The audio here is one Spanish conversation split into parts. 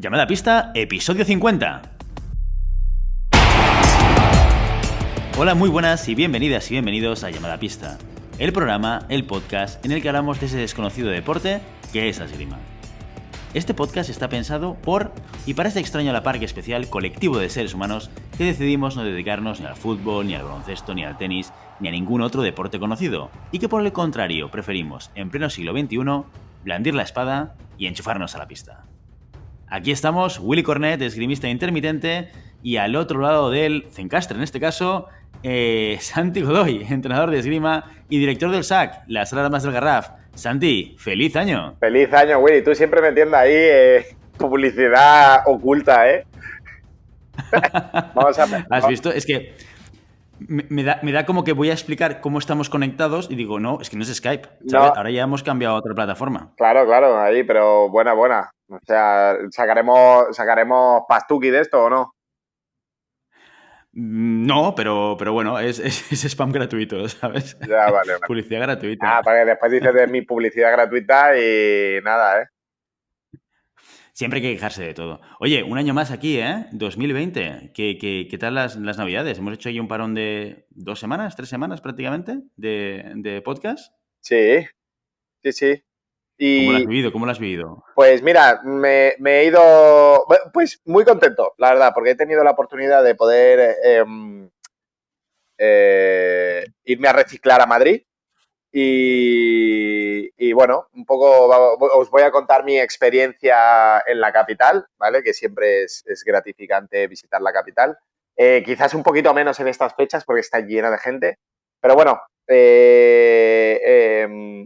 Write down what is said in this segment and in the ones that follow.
Llamada a pista, episodio 50. Hola, muy buenas y bienvenidas y bienvenidos a Llamada a pista, el programa, el podcast en el que hablamos de ese desconocido deporte que es la esgrima. Este podcast está pensado por y para este extraño a la par que especial colectivo de seres humanos que decidimos no dedicarnos ni al fútbol, ni al baloncesto, ni al tenis, ni a ningún otro deporte conocido, y que por el contrario preferimos, en pleno siglo XXI, blandir la espada y enchufarnos a la pista. Aquí estamos, Willy Cornet, esgrimista intermitente, y al otro lado del Zencastre, en este caso, Santi Godoy, entrenador de esgrima y director del SAC, la Sala de Armas del Garraf. Santi, ¡feliz año! ¡Feliz año, Willy! Tú siempre metiendo ahí publicidad oculta, ¿eh? Vamos a ver. ¿Has visto? Es que me da como que voy a explicar cómo estamos conectados y digo, no, es que no es Skype, ¿sabes? No. Ahora ya hemos cambiado a otra plataforma. Claro, ahí, pero buena. O sea, ¿sacaremos pastuki de esto o no? No, pero bueno, es spam gratuito, ¿sabes? Ya, vale. Publicidad gratuita. Para que después dices de mi publicidad gratuita y nada, ¿eh? Siempre hay que quejarse de todo. Oye, un año más aquí, ¿eh? 2020. ¿Qué tal las Navidades? Hemos hecho aquí un parón de 2 semanas, 3 semanas prácticamente de podcast. Sí. Y... ¿Cómo lo has vivido? Pues mira, me he ido, pues muy contento, la verdad, porque he tenido la oportunidad de poder irme a reciclar a Madrid. Y bueno, un poco os voy a contar mi experiencia en la capital, ¿vale? Que siempre es gratificante visitar la capital. Quizás un poquito menos en estas fechas porque está llena de gente. Pero bueno,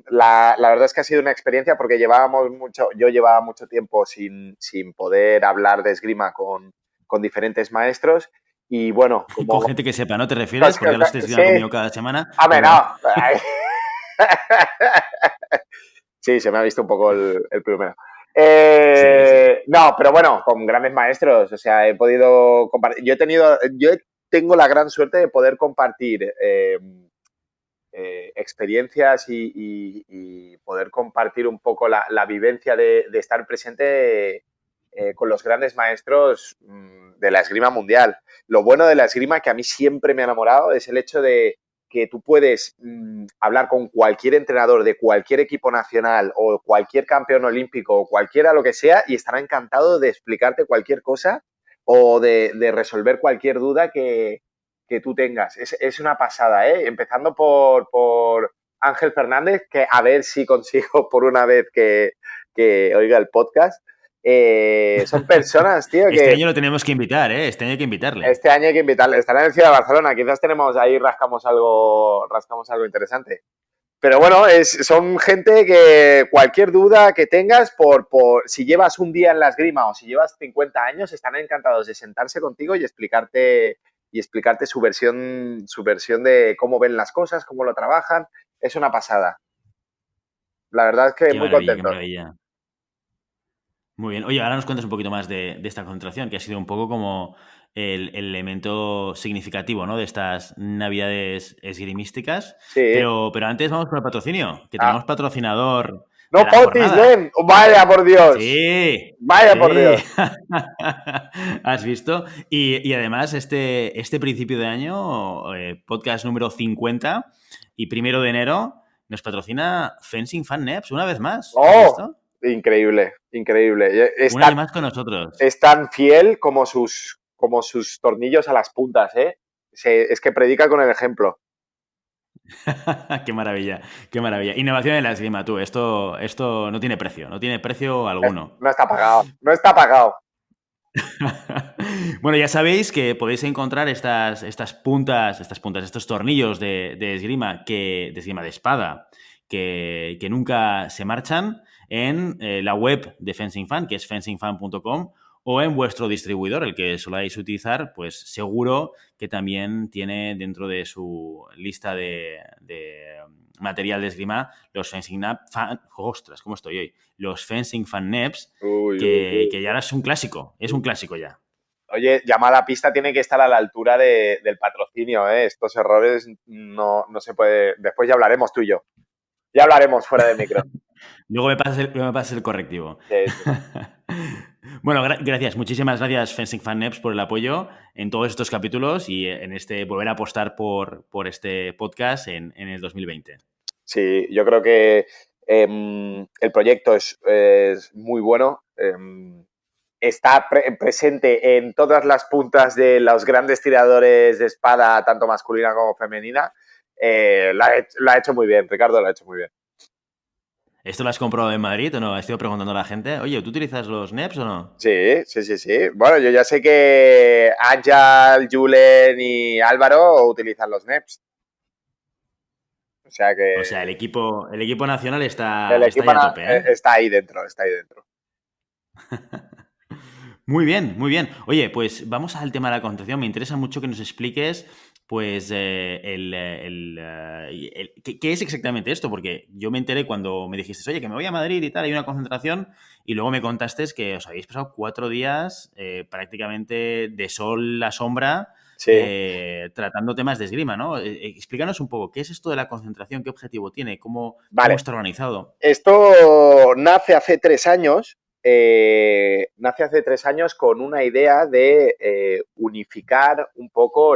la verdad es que ha sido una experiencia porque yo llevaba mucho tiempo sin poder hablar de esgrima con diferentes maestros. Y bueno, con gente que sepa, ¿no te refieres? Porque lo estés conmigo cada semana. A ver, no. Sí, se me ha visto un poco el primero. Sí. No, pero bueno, con grandes maestros, o sea, he podido compartir. Yo tengo la gran suerte de poder compartir experiencias y poder compartir un poco la vivencia de estar presente con los grandes maestros de la esgrima mundial. Lo bueno de la esgrima que a mí siempre me ha enamorado es el hecho de que tú puedes hablar con cualquier entrenador de cualquier equipo nacional o cualquier campeón olímpico o cualquiera lo que sea y estará encantado de explicarte cualquier cosa o de resolver cualquier duda que tú tengas. Es una pasada, ¿eh? Empezando por Ángel Fernández, que a ver si consigo por una vez que oiga el podcast. Son personas, tío, que... Este año lo tenemos que invitar, ¿eh? Este año hay que invitarle. Este año hay que invitarle. Estará en el Ciudad de Barcelona. Quizás rascamos algo interesante. Pero bueno, son gente que cualquier duda que tengas, si llevas un día en la esgrima o si llevas 50 años, están encantados de sentarse contigo y explicarte su versión de cómo ven las cosas, cómo lo trabajan. Es una pasada. La verdad es que muy contento. Qué maravilla. Muy bien. Oye, ahora nos cuentas un poquito más de esta concentración, que ha sido un poco como el elemento significativo, ¿no? De estas navidades esgrimísticas. Sí. Pero antes vamos con el patrocinio, que tenemos patrocinador. ¡No potis, ven! ¡Vaya por Dios! Sí. ¡Vaya por Dios! ¿Has visto? Y además, este principio de año, podcast número 50 y 1 de enero, nos patrocina Fencing Fan Neps una vez más. ¿Has visto? Increíble. Un año más con nosotros. Es tan fiel como sus tornillos a las puntas, ¿eh? Es que predica con el ejemplo. Qué maravilla. Innovación en la esgrima, tú. Esto no tiene precio alguno. No está pagado. Bueno, ya sabéis que podéis encontrar estos tornillos de esgrima de espada, que nunca se marchan en la web de Fencing Fan, que es fencingfan.com, o en vuestro distribuidor, el que soláis utilizar, pues seguro que también tiene dentro de su lista de material de esgrima los Fencing Fan... ¡Ostras! ¿Cómo estoy hoy? Los Fencing Fan Neps, que ya ahora es un clásico ya. Oye, Llamada a pista tiene que estar a la altura del patrocinio, ¿eh? Estos errores no se puede... Después ya hablaremos tú y yo. Ya hablaremos fuera de micro. Luego me pasas el correctivo. Sí. Bueno, gracias. Muchísimas gracias, Fencing Fan Neps, por el apoyo en todos estos capítulos y en volver a apostar por este podcast en el 2020. Sí, yo creo que el proyecto es muy bueno. Está presente en todas las puntas de los grandes tiradores de espada, tanto masculina como femenina. Lo ha hecho muy bien, Ricardo, lo ha hecho muy bien. ¿Esto lo has comprado en Madrid o no? He estado preguntando a la gente, oye, ¿tú utilizas los NEPs o no? Sí, sí, sí, sí. Bueno, yo ya sé que Ángel, Julen y Álvaro utilizan los NEPs. O sea O sea, el que equipo nacional el está equipo ya a tope, ¿eh? está ahí dentro, está ahí dentro. Muy bien, muy bien. Oye, pues vamos al tema de la concentración. Me interesa mucho que nos expliques, pues, ¿qué es exactamente esto? Porque yo me enteré cuando me dijiste, oye, que me voy a Madrid y tal, hay una concentración, y luego me contaste que os habéis pasado 4 días prácticamente de sol a sombra Sí. tratando temas de esgrima, ¿no? Explícanos un poco, ¿qué es esto de la concentración? ¿Qué objetivo tiene? ¿Cómo Vale. está organizado? Esto nace hace 3 años. Nace hace 3 años con una idea de unificar un poco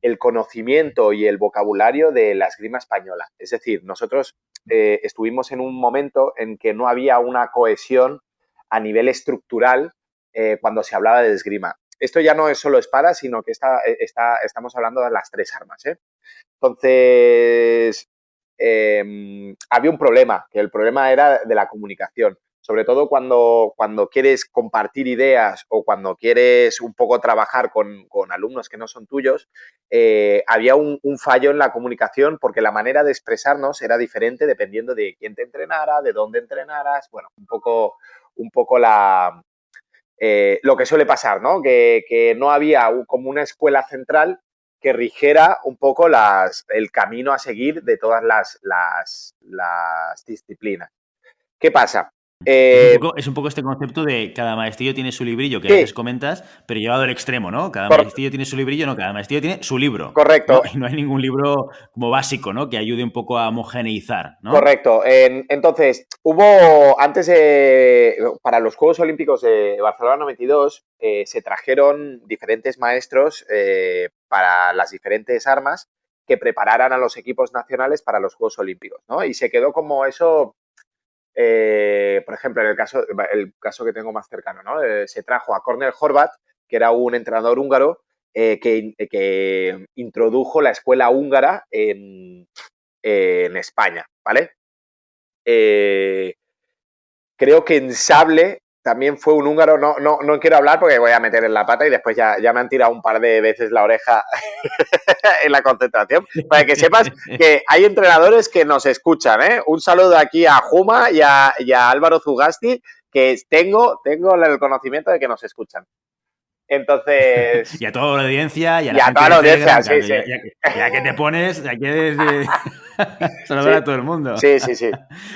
el conocimiento y el vocabulario de la esgrima española. Es decir, nosotros estuvimos en un momento en que no había una cohesión a nivel estructural cuando se hablaba de esgrima. Esto ya no es solo espada, sino que estamos hablando de las tres armas. Entonces, había un problema, que el problema era de la comunicación. Sobre todo cuando quieres compartir ideas o cuando quieres un poco trabajar con alumnos que no son tuyos, había un fallo en la comunicación porque la manera de expresarnos era diferente dependiendo de quién te entrenara, de dónde entrenaras, bueno, un poco lo que suele pasar, ¿no? Que no había como una escuela central que rigiera un poco el camino a seguir de todas las disciplinas. ¿Qué pasa? Eh, Es un poco este concepto de cada maestrillo tiene su librillo, que a sí, veces comentas, pero llevado al extremo, ¿no? Cada maestrillo tiene su librillo, no, cada maestrillo tiene su libro, ¿no? correcto, Y no hay ningún libro como básico, ¿no? Que ayude un poco a homogeneizar, ¿no? correcto. Entonces, para los Juegos Olímpicos de Barcelona 92, se trajeron diferentes maestros para las diferentes armas que prepararan a los equipos nacionales para los Juegos Olímpicos, ¿no? Y se quedó como eso. Por ejemplo, en el caso que tengo más cercano, ¿no? Se trajo a Cornel Horvat, que era un entrenador húngaro que introdujo la escuela húngara en España, ¿vale? Eh, Creo que en sable también fue un húngaro, no quiero hablar porque voy a meter en la pata y después ya me han tirado un par de veces la oreja en la concentración, para que sepas que hay entrenadores que nos escuchan, ¿eh? Un saludo aquí a Juma y a Álvaro Zugasti, que tengo el conocimiento de que nos escuchan. Entonces, Y a toda la audiencia y a y la a gente toda la de audiencia, Telegram, sí, claro, sí. ya que te pones, ya quieres saludar a Sí, todo el mundo. sí, sí, sí.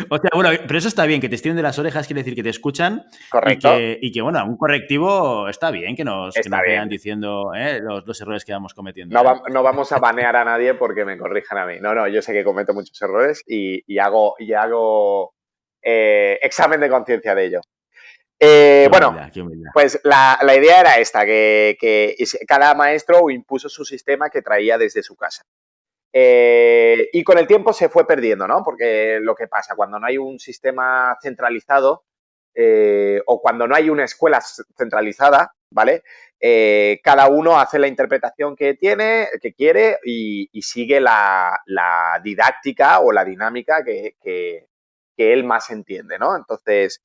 O sea, bueno, pero eso está bien, que te estiren de las orejas, quiere decir que te escuchan y Correcto. que bueno, un correctivo está bien que Está nos vayan bien. diciendo los errores que vamos cometiendo, No, ¿eh? no vamos a banear a nadie porque me corrijan a mí. No, yo sé que cometo muchos errores y hago examen de conciencia de ello. Qué Bueno, humildad, qué humildad. pues la idea era esta, que cada maestro impuso su sistema que traía desde su casa. Y con el tiempo se fue perdiendo, ¿no? Porque lo que pasa, cuando no hay un sistema centralizado o cuando no hay una escuela centralizada, ¿vale? Cada uno hace la interpretación que quiere y sigue la didáctica o la dinámica que él más entiende, ¿no? Entonces,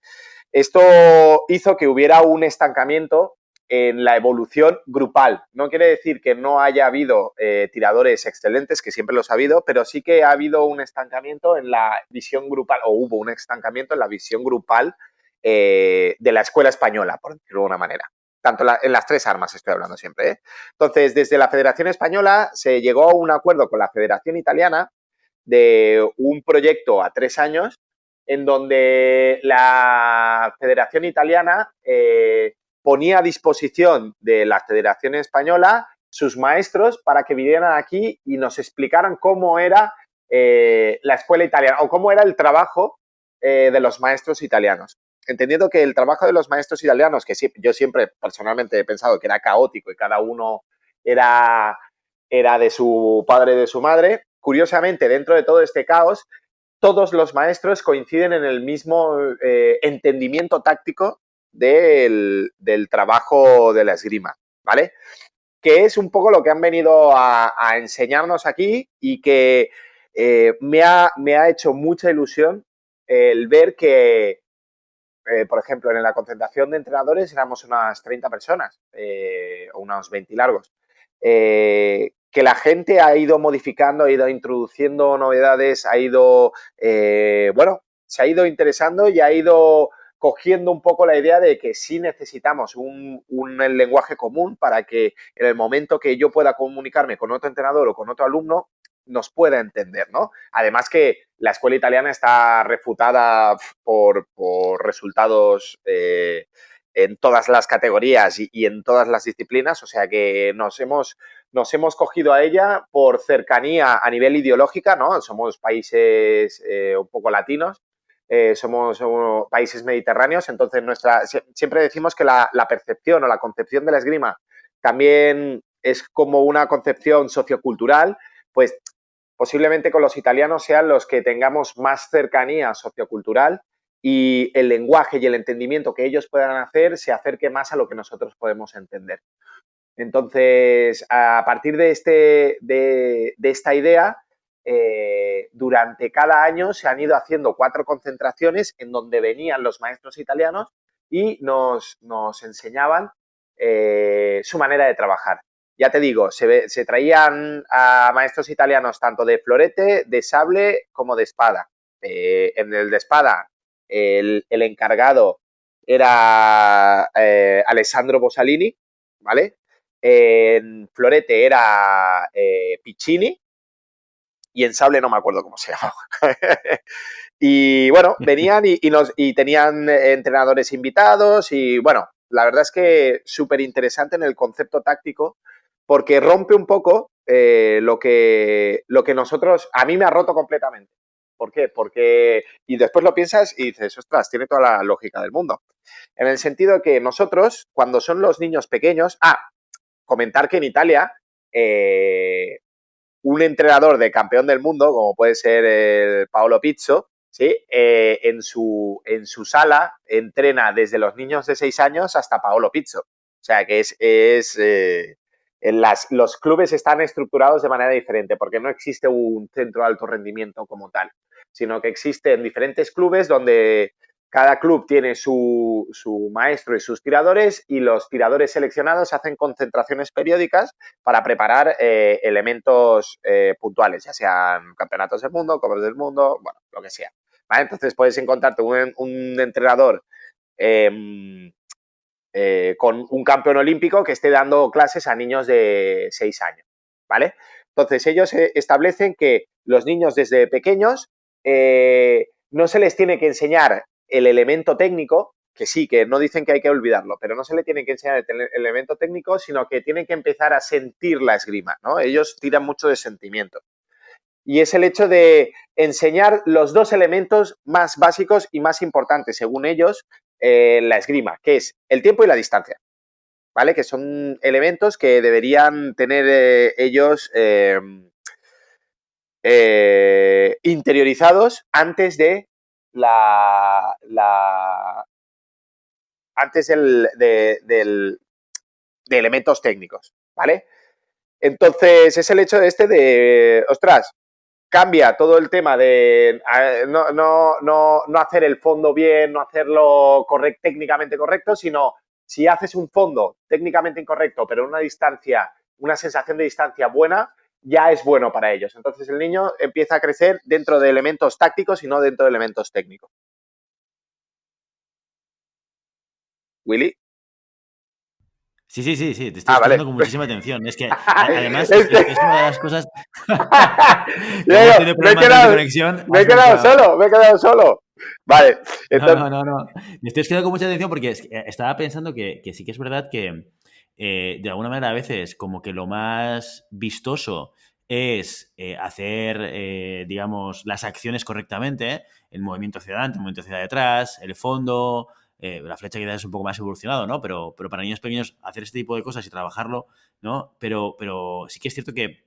esto hizo que hubiera un estancamiento en la evolución grupal. No quiere decir que no haya habido tiradores excelentes, que siempre los ha habido, pero sí que ha habido un estancamiento en la visión grupal, o hubo un estancamiento en la visión grupal de la escuela española, por decirlo de alguna manera. Tanto en las tres armas estoy hablando siempre. Entonces, desde la Federación Española se llegó a un acuerdo con la Federación Italiana de un proyecto a 3 años en donde la Federación Italiana ponía a disposición de la Federación Española sus maestros para que vinieran aquí y nos explicaran cómo era la escuela italiana o cómo era el trabajo de los maestros italianos. entendiendo que el trabajo de los maestros italianos, que yo siempre personalmente he pensado que era caótico y cada uno era, era de su padre y de su madre, curiosamente, dentro de todo este caos, todos los maestros coinciden en el mismo entendimiento táctico del trabajo de la esgrima, ¿vale? Que es un poco lo que han venido a enseñarnos aquí y que me ha hecho mucha ilusión el ver que, por ejemplo, en la concentración de entrenadores éramos unas 30 personas, o unos 20 largos, que la gente ha ido modificando, ha ido introduciendo novedades, ha ido, bueno, se ha ido interesando y ha ido cogiendo un poco la idea de que sí necesitamos un lenguaje común para que en el momento que yo pueda comunicarme con otro entrenador o con otro alumno, nos pueda entender, ¿no? Además que la escuela italiana está refutada por resultados en todas las categorías y en todas las disciplinas, o sea que nos hemos cogido a ella por cercanía a nivel ideológica, ¿no? Somos países un poco latinos, somos países mediterráneos, entonces siempre decimos que la percepción o la concepción de la esgrima también es como una concepción sociocultural, pues posiblemente con los italianos sean los que tengamos más cercanía sociocultural y el lenguaje y el entendimiento que ellos puedan hacer se acerque más a lo que nosotros podemos entender. Entonces, a partir de esta idea, durante cada año se han ido haciendo 4 concentraciones en donde venían los maestros italianos y nos enseñaban su manera de trabajar. Ya te digo, se traían a maestros italianos tanto de florete, de sable como de espada. En el de espada, el encargado era Alessandro Bosalini, ¿vale? En florete era Piccini y en sable no me acuerdo cómo se llamaba. Y bueno, venían y tenían entrenadores invitados y bueno, la verdad es que súper interesante en el concepto táctico porque rompe un poco lo que nosotros, a mí me ha roto completamente. ¿Por qué? Porque, y después lo piensas y dices, ostras, tiene toda la lógica del mundo. En el sentido que nosotros, cuando son los niños pequeños, comentar que en Italia un entrenador de campeón del mundo, como puede ser el Paolo Pizzo, ¿sí? En su sala entrena desde los niños de 6 años hasta Paolo Pizzo. O sea que los clubes están estructurados de manera diferente porque no existe un centro de alto rendimiento como tal, sino que existen diferentes clubes donde cada club tiene su maestro y sus tiradores y los tiradores seleccionados hacen concentraciones periódicas para preparar elementos puntuales, ya sean campeonatos del mundo, copas del mundo, bueno, lo que sea. ¿Vale? Entonces puedes encontrarte un entrenador con un campeón olímpico que esté dando clases a niños de 6 años, ¿vale? Entonces ellos establecen que los niños desde pequeños no se les tiene que enseñar el elemento técnico, que sí, que no dicen que hay que olvidarlo, pero no se le tiene que enseñar el elemento técnico, sino que tienen que empezar a sentir la esgrima, ¿no? Ellos tiran mucho de sentimiento. Y es el hecho de enseñar los 2 elementos más básicos y más importantes, según ellos, en la esgrima, que es el tiempo y la distancia, ¿vale? Que son elementos que deberían tener ellos interiorizados antes de antes de elementos técnicos, ¿vale? Entonces, es el hecho de, ostras, cambia todo el tema de no hacer el fondo bien, no hacerlo técnicamente correcto, sino si haces un fondo técnicamente incorrecto, pero una distancia, una sensación de distancia buena, ya es bueno para ellos. Entonces el niño empieza a crecer dentro de elementos tácticos y no dentro de elementos técnicos. Willy. Sí, sí, sí, sí, te estoy escuchando Vale. con muchísima atención. Es que, además, es una de las cosas... Hemos tenido problemas de conexión. Me he quedado solo. Vale. Entonces... No. Me estoy quedando con mucha atención porque estaba pensando que sí que es verdad que, de alguna manera, a veces, como que lo más vistoso es hacer, digamos, las acciones correctamente, el movimiento hacia adelante, el movimiento hacia detrás, el fondo, la flecha quizás es un poco más evolucionado, ¿no? Pero para niños pequeños hacer este tipo de cosas y trabajarlo, ¿no? Pero sí que es cierto que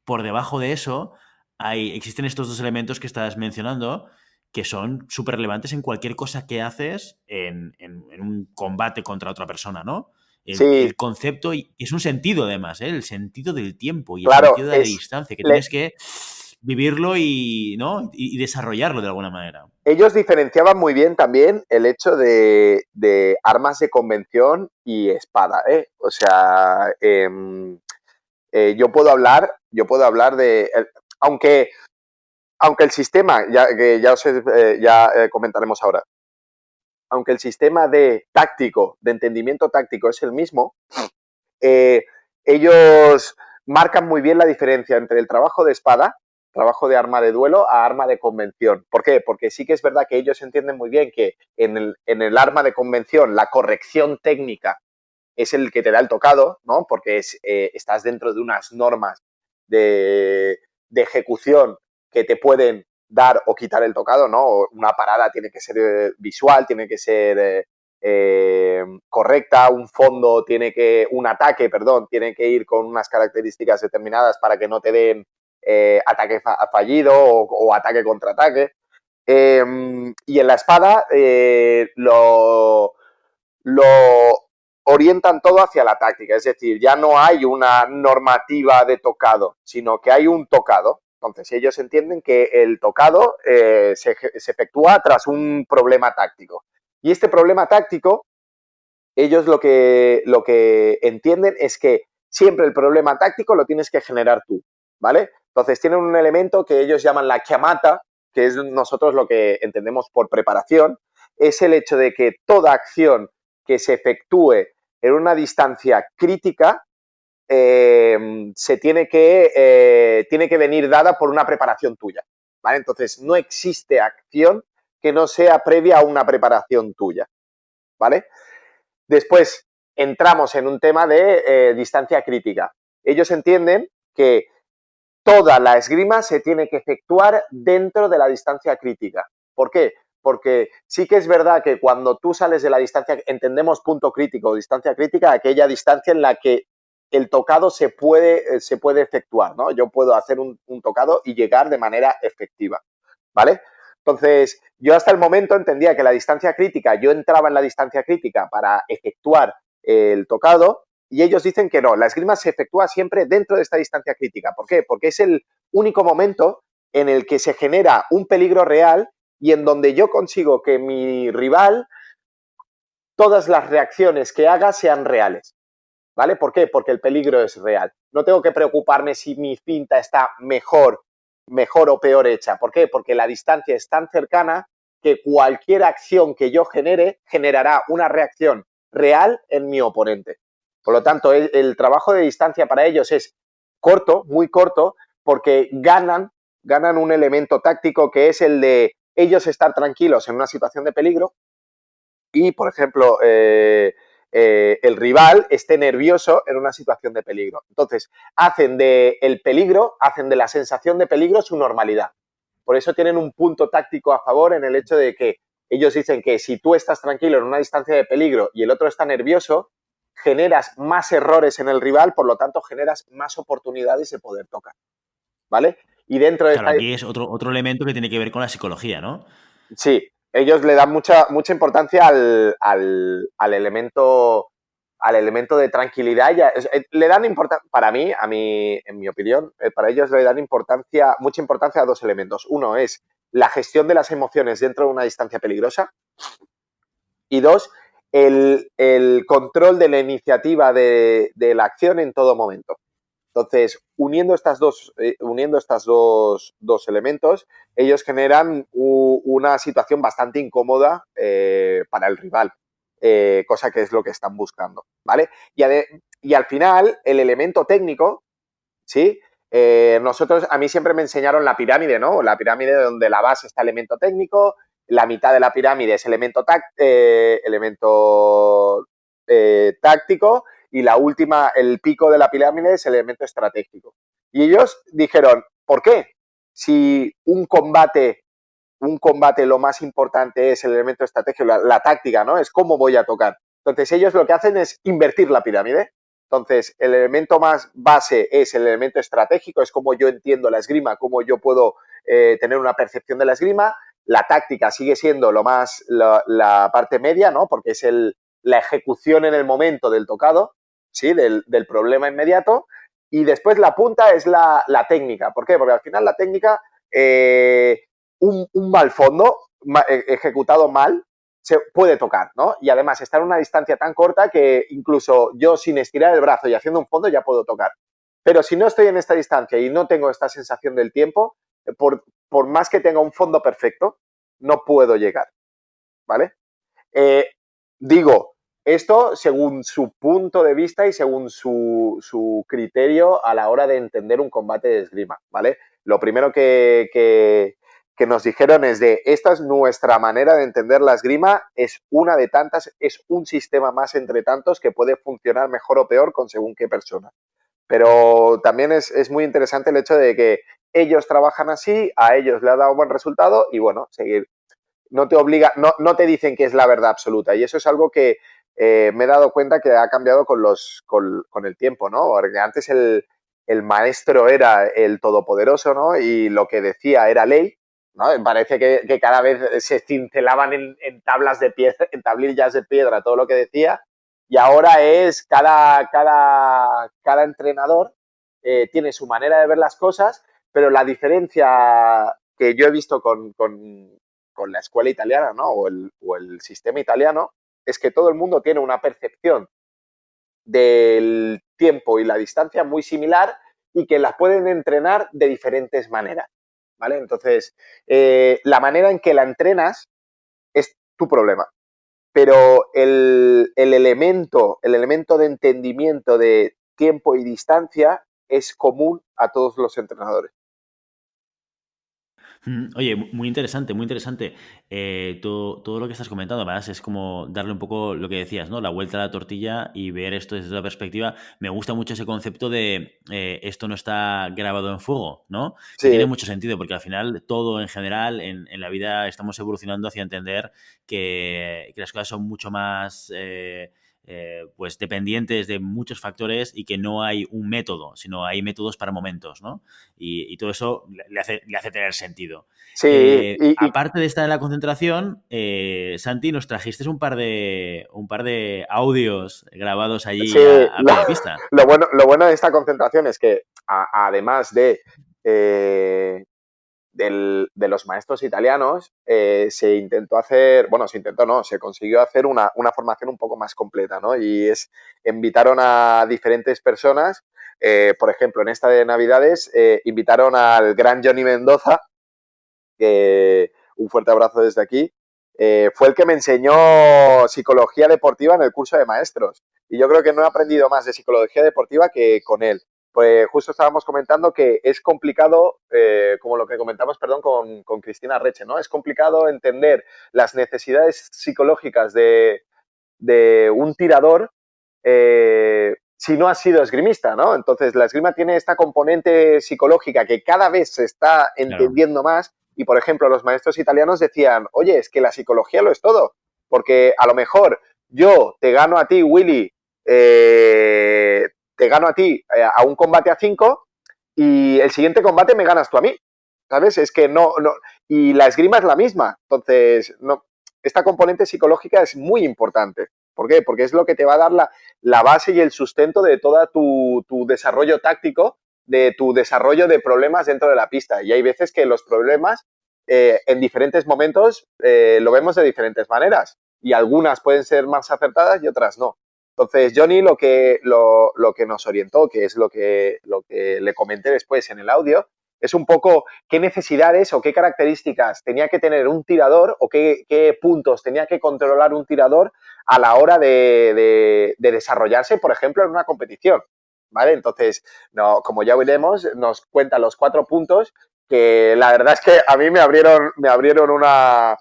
por debajo de eso existen estos dos elementos que estás mencionando que son súper relevantes en cualquier cosa que haces en un combate contra otra persona, ¿no? Sí, El concepto, y es un sentido además, ¿eh? El sentido del tiempo y el claro, sentido de la distancia, que tienes que vivirlo y, ¿no? y desarrollarlo de alguna manera. ellos diferenciaban muy bien también el hecho de armas de convención y espada, ¿eh? O sea, yo puedo hablar de, aunque, aunque el sistema, ya, que ya, comentaremos ahora, aunque el sistema de táctico, de entendimiento táctico es el mismo, eh, ellos marcan muy bien la diferencia entre el trabajo de espada, trabajo de arma de duelo, a arma de convención. ¿Por qué? Porque sí que es verdad que ellos entienden muy bien que en el arma de convención la corrección técnica es el que te da el tocado, ¿no? Porque estás dentro de unas normas de ejecución que te pueden dar o quitar el tocado, ¿no? Una parada tiene que ser visual, tiene que ser correcta, un ataque, perdón, tiene que ir con unas características determinadas para que no te den ataque fallido o ataque contra ataque. Y en la espada lo orientan todo hacia la táctica, es decir, ya no hay una normativa de tocado, sino que hay un tocado. Entonces ellos entienden que el tocado se efectúa tras un problema táctico. Y este problema táctico, ellos lo que entienden es que siempre el problema táctico lo tienes que generar tú, ¿vale? Entonces tienen un elemento que ellos llaman la chiamata, que es nosotros lo que entendemos por preparación, es el hecho de que toda acción que se efectúe en una distancia crítica tiene que venir dada por una preparación tuya, ¿vale? Entonces no existe acción que no sea previa a una preparación tuya, ¿vale? Después entramos en un tema de distancia crítica. Ellos entienden que toda la esgrima se tiene que efectuar dentro de la distancia crítica. ¿Por qué? Porque sí que es verdad que cuando tú sales de la distancia, entendemos punto crítico, distancia crítica, aquella distancia en la que el tocado se puede efectuar, ¿no? Yo puedo hacer un tocado y llegar de manera efectiva, ¿vale? Entonces, yo hasta el momento entendía que la distancia crítica, yo entraba en la distancia crítica para efectuar el tocado, y ellos dicen que no, la esgrima se efectúa siempre dentro de esta distancia crítica. ¿Por qué? Porque es el único momento en el que se genera un peligro real y en donde yo consigo que mi rival, todas las reacciones que haga sean reales. ¿Vale? ¿Por qué? Porque el peligro es real. No tengo que preocuparme si mi finta está mejor o peor hecha. ¿Por qué? Porque la distancia es tan cercana que cualquier acción que yo genere generará una reacción real en mi oponente. Por lo tanto, el trabajo de distancia para ellos es corto, muy corto, porque ganan un elemento táctico que es el de ellos estar tranquilos en una situación de peligro y, por ejemplo, el rival esté nervioso en una situación de peligro. Entonces, hacen de el peligro, hacen de la sensación de peligro su normalidad. Por eso tienen un punto táctico a favor en el hecho de que ellos dicen que si tú estás tranquilo en una distancia de peligro y el otro está nervioso, generas más errores en el rival, por lo tanto generas más oportunidades de poder tocar, ¿vale? Y dentro de Claro, esta... aquí es otro elemento que tiene que ver con la psicología, ¿no? Sí, ellos le dan mucha importancia al elemento de tranquilidad. Le dan importancia, en mi opinión, para ellos le dan mucha importancia a dos elementos. Uno es la gestión de las emociones dentro de una distancia peligrosa y dos, el control de la iniciativa de la acción en todo momento. Entonces, uniendo estas dos elementos, ellos generan una situación bastante incómoda para el rival, cosa que es lo que están buscando, ¿vale? Y al final, el elemento técnico, ¿sí? A mí siempre me enseñaron la pirámide, ¿no? La pirámide donde la base está elemento técnico, la mitad de la pirámide es elemento táctico y la última, el pico de la pirámide es el elemento estratégico. Y ellos dijeron, ¿por qué? Si un combate lo más importante es el elemento estratégico, la táctica, ¿no? Es cómo voy a tocar. Entonces ellos lo que hacen es invertir la pirámide. Entonces el elemento más base es el elemento estratégico, es cómo yo entiendo la esgrima, cómo yo puedo tener una percepción de la esgrima. La táctica sigue siendo la parte media, ¿no? Porque es la ejecución en el momento del tocado, ¿sí? Del problema inmediato. Y después la punta es la técnica. ¿Por qué? Porque al final la técnica un mal fondo ejecutado mal se puede tocar, ¿no? Y además está en una distancia tan corta que incluso yo sin estirar el brazo y haciendo un fondo ya puedo tocar. Pero si no estoy en esta distancia y no tengo esta sensación del tiempo, por más que tenga un fondo perfecto, no puedo llegar, ¿vale? Eh, digo, esto según su punto de vista y según su criterio a la hora de entender un combate de esgrima, ¿vale? Lo primero que nos dijeron es de, esta es nuestra manera de entender la esgrima, es una de tantas, es un sistema más entre tantos que puede funcionar mejor o peor con según qué persona. Pero también es muy interesante el hecho de que ellos trabajan así, a ellos le ha dado buen resultado y bueno, seguir no te obliga, no te dicen que es la verdad absoluta. Y eso es algo que me he dado cuenta que ha cambiado con el tiempo, ¿no? Porque antes el maestro era el todopoderoso, ¿no? Y lo que decía era ley, ¿no? Parece que cada vez se cincelaban en tablas de piedra, en tablillas de piedra todo lo que decía. Y ahora es cada entrenador tiene su manera de ver las cosas, pero la diferencia que yo he visto con la escuela italiana, ¿no? O el sistema italiano, es que todo el mundo tiene una percepción del tiempo y la distancia muy similar y que las pueden entrenar de diferentes maneras, ¿vale? Entonces, la manera en que la entrenas es tu problema, pero el elemento de entendimiento de tiempo y distancia es común a todos los entrenadores. Oye, muy interesante, muy interesante. Todo lo que estás comentando, además, es como darle un poco lo que decías, ¿no? La vuelta a la tortilla y ver esto desde otra perspectiva. Me gusta mucho ese concepto de esto no está grabado en fuego, ¿no? Que tiene Sí, mucho sentido, porque al final todo en general en la vida estamos evolucionando hacia entender que las cosas son mucho más pues dependientes de muchos factores y que no hay un método, sino hay métodos para momentos, ¿no? Y todo eso le hace tener sentido. sí, Aparte de estar en la concentración, Santi, nos trajiste un par de audios grabados sí, allí a pie de pista. lo bueno de esta concentración es que además eh, de los maestros italianos, se intentó hacer, bueno, se intentó, no, se consiguió hacer una formación un poco más completa, ¿no? Y invitaron a diferentes personas, por ejemplo, en esta de Navidades, invitaron al gran Johnny Mendoza, que un fuerte abrazo desde aquí, fue el que me enseñó psicología deportiva en el curso de maestros. Y yo creo que no he aprendido más de psicología deportiva que con él. Pues justo estábamos comentando que es complicado, como lo que comentamos, perdón, con Cristina Reche, ¿no? Es complicado entender las necesidades psicológicas de un tirador si no has sido esgrimista, ¿no? Entonces, la esgrima tiene esta componente psicológica que cada vez se está Claro. entendiendo más y, por ejemplo, los maestros italianos decían, oye, es que la psicología lo es todo, porque a lo mejor yo te gano a ti, Willy, te gano a ti a un combate a 5 y el siguiente combate me ganas tú a mí, ¿sabes? Es que no, y la esgrima es la misma, entonces, no, esta componente psicológica es muy importante. ¿Por qué? Porque es lo que te va a dar la base y el sustento de todo tu desarrollo táctico, de tu desarrollo de problemas dentro de la pista. Y hay veces que los problemas en diferentes momentos lo vemos de diferentes maneras. Y algunas pueden ser más acertadas y otras no. Entonces, Johnny lo que nos orientó, que es lo que le comenté después en el audio, es un poco qué necesidades o qué características tenía que tener un tirador o qué puntos tenía que controlar un tirador a la hora de desarrollarse, por ejemplo, en una competición. ¿Vale? Entonces, no, como ya veremos, nos cuenta los 4 puntos que la verdad es que a mí me abrieron una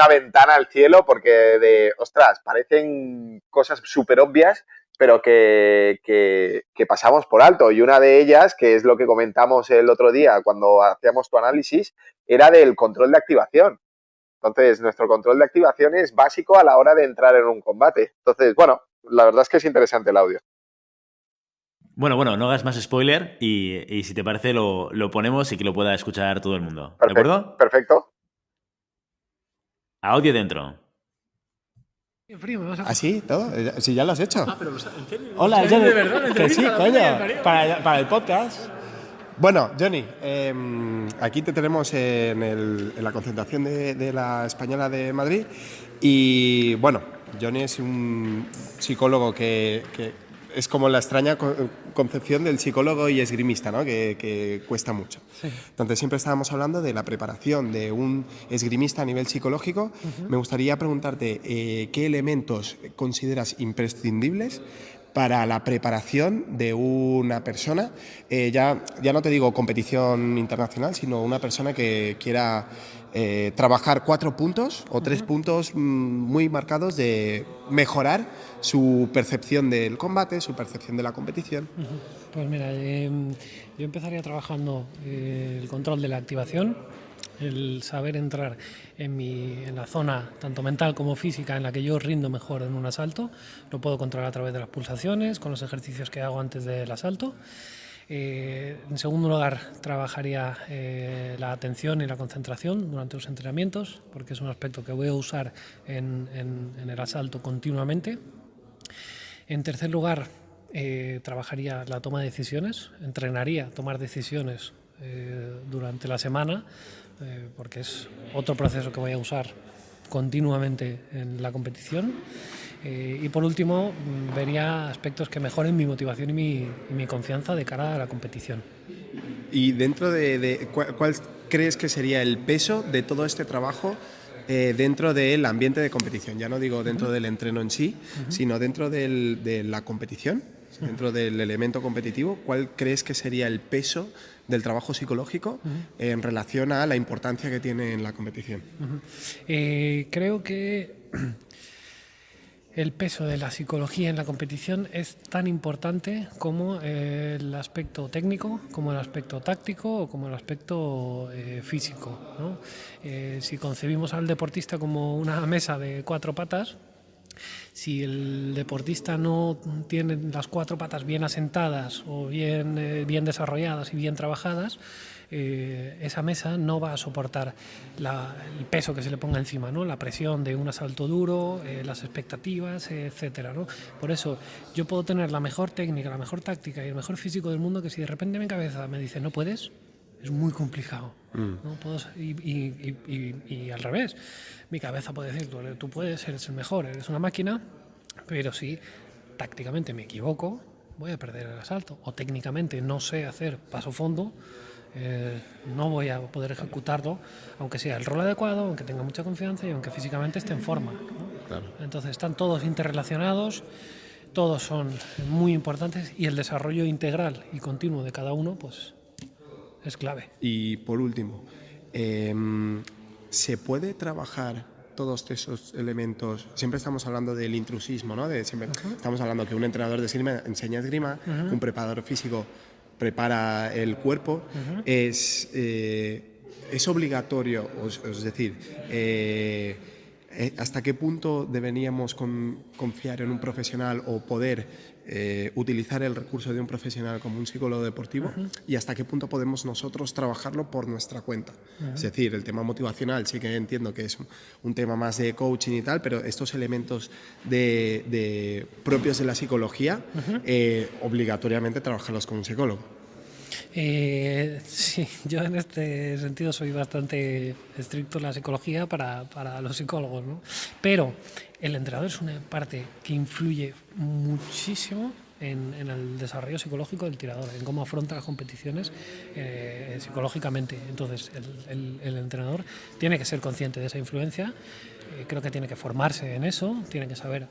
ventana al cielo porque ostras, parecen cosas súper obvias pero que pasamos por alto. Y una de ellas, que es lo que comentamos el otro día cuando hacíamos tu análisis, era del control de activación. Entonces, nuestro control de activación es básico a la hora de entrar en un combate. Entonces, bueno, la verdad es que es interesante el audio. Bueno, no hagas más spoiler y si te parece lo ponemos y que lo pueda escuchar todo el mundo. ¿De Perfecto. acuerdo? Perfecto. Audio dentro. ¿Ah, sí? ¿Todo? Si ya lo has hecho. Pero ¿en serio? Hola, ¿De Johnny. verdad? Que sí, coño. María. Para el podcast. Bueno, Johnny, aquí te tenemos en la concentración de la Española de Madrid. Y bueno, Johnny es un psicólogo que es como la extraña concepción del psicólogo y esgrimista, ¿no? Que cuesta mucho. Sí. Entonces siempre estábamos hablando de la preparación de un esgrimista a nivel psicológico. Me gustaría preguntarte qué elementos consideras imprescindibles para la preparación de una persona, ya no te digo competición internacional, sino una persona que quiera trabajar 4 puntos o 3 puntos muy marcados de mejorar su percepción del combate, su percepción de la competición. Pues mira, yo empezaría trabajando el control de la activación, el saber entrar en la zona tanto mental como física en la que yo rindo mejor en un asalto. Lo puedo controlar a través de las pulsaciones, con los ejercicios que hago antes del asalto. En segundo lugar, trabajaría la atención y la concentración durante los entrenamientos, porque es un aspecto que voy a usar en el asalto continuamente. En tercer lugar, trabajaría la toma de decisiones, entrenaría tomar decisiones durante la semana, porque es otro proceso que voy a usar continuamente en la competición. Y por último, vería aspectos que mejoren mi motivación y mi confianza de cara a la competición. Y dentro ¿cuál crees que sería el peso de todo este trabajo dentro del ambiente de competición? Ya no digo dentro del entreno en sí, sino dentro de la competición, dentro del elemento competitivo. ¿Cuál crees que sería el peso del trabajo psicológico en relación a la importancia que tiene en la competición? Creo que el peso de la psicología en la competición es tan importante como el aspecto técnico, como el aspecto táctico o como el aspecto físico, ¿no? Si concebimos al deportista como una mesa de 4 patas, si el deportista no tiene las 4 patas bien asentadas o bien desarrolladas y bien trabajadas, esa mesa no va a soportar el peso que se le ponga encima, ¿no? La presión de un asalto duro, las expectativas, etcétera, ¿no? Por eso yo puedo tener la mejor técnica, la mejor táctica y el mejor físico del mundo, que si de repente mi cabeza me dice no puedes, es muy complicado. ¿No? Y al revés, mi cabeza puede decir tú puedes, eres el mejor, eres una máquina, pero si tácticamente me equivoco, voy a perder el asalto, o técnicamente no sé hacer paso fondo, no voy a poder ejecutarlo, aunque sea el rol adecuado, aunque tenga mucha confianza y aunque físicamente esté en forma, ¿no? Claro. Entonces están todos interrelacionados, todos son muy importantes, y el desarrollo integral y continuo de cada uno pues es clave. Y por último, ¿se puede trabajar todos esos elementos? Siempre estamos hablando del intrusismo, ¿no? Estamos hablando que un entrenador de esgrima enseña esgrima, un preparador físico prepara el cuerpo. Es obligatorio, es decir, ¿hasta qué punto deberíamos confiar en un profesional o poder utilizar el recurso de un profesional como un psicólogo deportivo? ¿Y hasta qué punto podemos nosotros trabajarlo por nuestra cuenta? Es decir, el tema motivacional sí que entiendo que es un tema más de coaching y tal, pero estos elementos propios de la psicología, obligatoriamente trabajarlos con un psicólogo. Sí, yo en este sentido soy bastante estricto en la psicología para los psicólogos, ¿no? Pero el entrenador es una parte que influye muchísimo en el desarrollo psicológico del tirador, en cómo afronta las competiciones psicológicamente. Entonces, el entrenador tiene que ser consciente de esa influencia, creo que tiene que formarse en eso, tiene que saber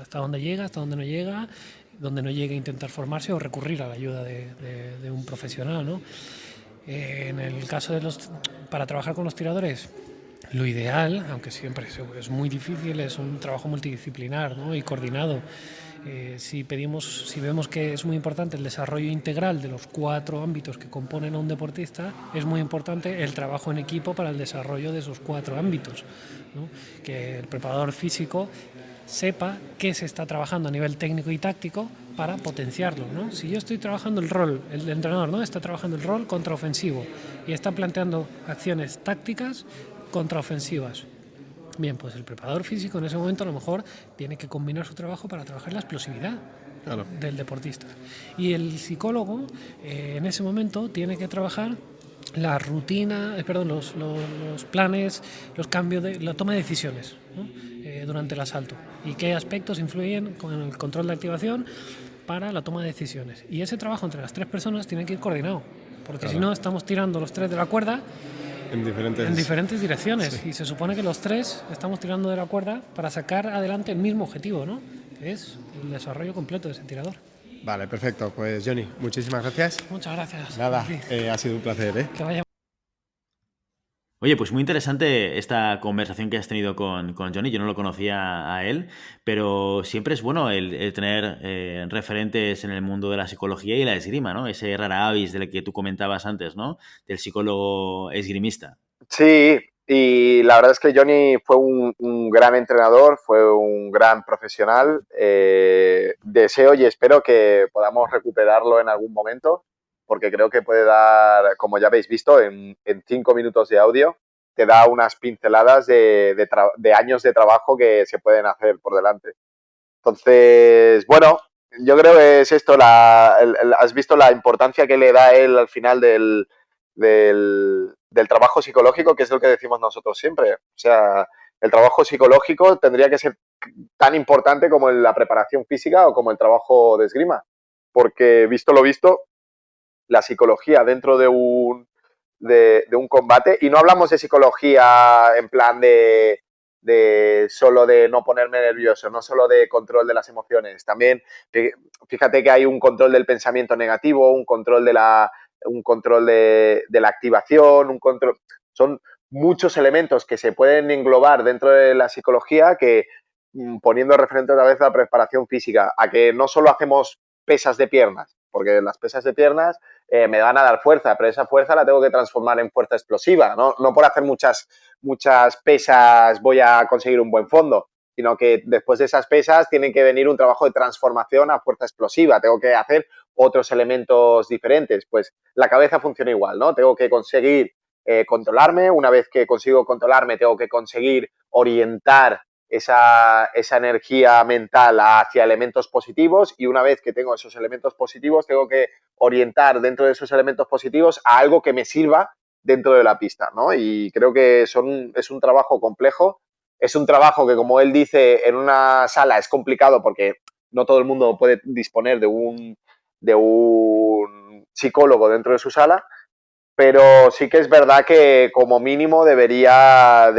hasta dónde llega, hasta dónde no llega, donde no llegue a intentar formarse o recurrir a la ayuda de un profesional, ¿no? En el caso para trabajar con los tiradores, lo ideal, aunque siempre es muy difícil, es un trabajo multidisciplinar, ¿no? Y coordinado Si vemos que es muy importante el desarrollo integral de los 4 ámbitos que componen a un deportista, es muy importante el trabajo en equipo para el desarrollo de esos 4 ámbitos, ¿no? Que el preparador físico sepa qué se está trabajando a nivel técnico y táctico para potenciarlo, ¿no? Si yo estoy trabajando el rol, el entrenador, ¿no?, está trabajando el rol contraofensivo y está planteando acciones tácticas contraofensivas. Bien, pues el preparador físico en ese momento a lo mejor tiene que combinar su trabajo para trabajar la explosividad del deportista. Y el psicólogo en ese momento tiene que trabajar la rutina, los planes, los cambios, la toma de decisiones, ¿no?, durante el asalto, y qué aspectos influyen con el control de activación para la toma de decisiones. Y ese trabajo entre las 3 personas tiene que ir coordinado, porque si no estamos tirando los 3 de la cuerda en diferentes direcciones, sí. Y se supone que los 3 estamos tirando de la cuerda para sacar adelante el mismo objetivo, ¿no?, que es el desarrollo completo de ese tirador. Vale, perfecto. Pues Johnny, muchísimas gracias. Muchas gracias. Nada, ha sido un placer, ¿eh? Que vaya. Oye, pues muy interesante esta conversación que has tenido con Johnny. Yo no lo conocía a él, pero siempre es bueno el tener referentes en el mundo de la psicología y la esgrima, ¿no? Ese rara avis del que tú comentabas antes, ¿no? Del psicólogo esgrimista. Sí, y la verdad es que Johnny fue un gran entrenador, fue un gran profesional. Deseo y espero que podamos recuperarlo en algún momento, porque creo que puede dar, como ya habéis visto, en 5 minutos de audio, te da unas pinceladas de años de trabajo que se pueden hacer por delante. Entonces, bueno, yo creo que es esto, has visto la importancia que le da él al final del trabajo psicológico, que es lo que decimos nosotros siempre. O sea, el trabajo psicológico tendría que ser tan importante como la preparación física o como el trabajo de esgrima, porque visto lo visto, la psicología dentro de un combate, y no hablamos de psicología en plan de solo de no ponerme nervioso, no solo de control de las emociones, también fíjate que hay un control del pensamiento negativo, un control de la activación, son muchos elementos que se pueden englobar dentro de la psicología que, poniendo referente otra vez a la preparación física, a que no solo hacemos pesas de piernas, porque las pesas de piernas me van a dar fuerza, pero esa fuerza la tengo que transformar en fuerza explosiva, no por hacer muchas pesas voy a conseguir un buen fondo, sino que después de esas pesas tiene que venir un trabajo de transformación a fuerza explosiva, tengo que hacer otros elementos diferentes. Pues la cabeza funciona igual, ¿no? Tengo que conseguir controlarme, una vez que consigo controlarme tengo que conseguir orientar esa energía mental hacia elementos positivos, y una vez que tengo esos elementos positivos tengo que orientar dentro de esos elementos positivos a algo que me sirva dentro de la pista, ¿no? Y creo que es un trabajo complejo, es un trabajo que, como él dice, en una sala es complicado porque no todo el mundo puede disponer de un psicólogo dentro de su sala, pero sí que es verdad que como mínimo deberíamos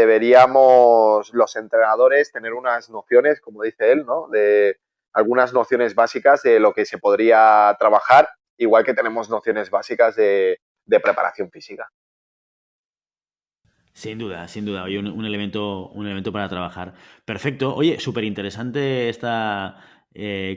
los entrenadores tener unas nociones, como dice él, ¿no?, de algunas nociones básicas de lo que se podría trabajar, igual que tenemos nociones básicas de preparación física. Sin duda, sin duda. Oye, un elemento para trabajar. Perfecto. Oye, súper interesante esta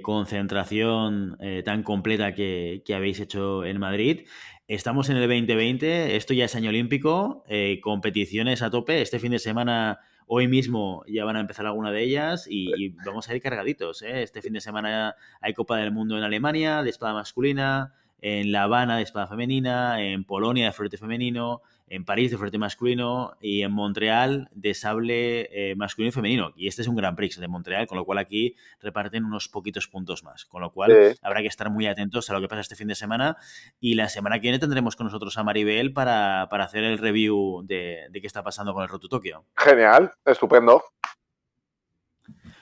concentración tan completa que habéis hecho en Madrid. Estamos en el 2020, esto ya es año olímpico, competiciones a tope. Este fin de semana, hoy mismo, ya van a empezar alguna de ellas y vamos a ir cargaditos, ¿eh? Este fin de semana hay Copa del Mundo en Alemania, de espada masculina, en La Habana de espada femenina, en Polonia de florete femenino, en París de florete masculino y en Montreal de sable masculino y femenino. Y este es un Grand Prix de Montreal, con lo cual aquí reparten unos poquitos puntos más. Con lo cual habrá que estar muy atentos a lo que pasa este fin de semana. Y la semana que viene tendremos con nosotros a Maribel para hacer el review de qué está pasando con el Road to Tokio. Genial, estupendo.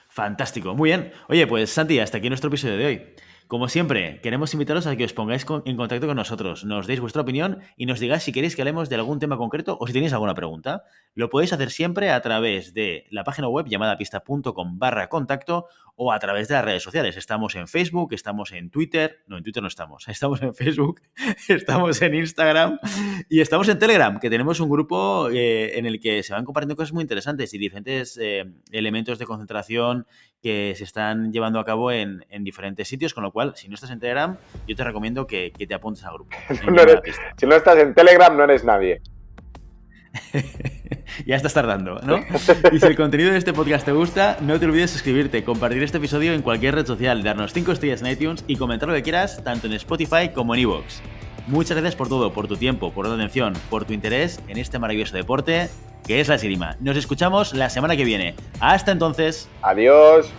Fantástico, muy bien. Oye, pues Santi, hasta aquí nuestro episodio de hoy. Como siempre, queremos invitaros a que os pongáis en contacto con nosotros, nos deis vuestra opinión y nos digáis si queréis que hablemos de algún tema concreto o si tenéis alguna pregunta. Lo podéis hacer siempre a través de la página web llamadapista.com/contacto o a través de las redes sociales. Estamos en Facebook, estamos en Twitter. No, en Twitter no estamos. Estamos en Facebook, estamos en Instagram y estamos en Telegram, que tenemos un grupo en el que se van compartiendo cosas muy interesantes y diferentes elementos de concentración que se están llevando a cabo en diferentes sitios, con lo cual, si no estás en Telegram, yo te recomiendo que te apuntes al grupo. Si no estás en Telegram, no eres nadie. Ya estás tardando, ¿no? Y si el contenido de este podcast te gusta, no te olvides suscribirte, compartir este episodio en cualquier red social, darnos 5 estrellas en iTunes y comentar lo que quieras, tanto en Spotify como en iVoox. Muchas gracias por todo, por tu tiempo, por tu atención, por tu interés en este maravilloso deporte que es la esgrima. Nos escuchamos la semana que viene. Hasta entonces. Adiós.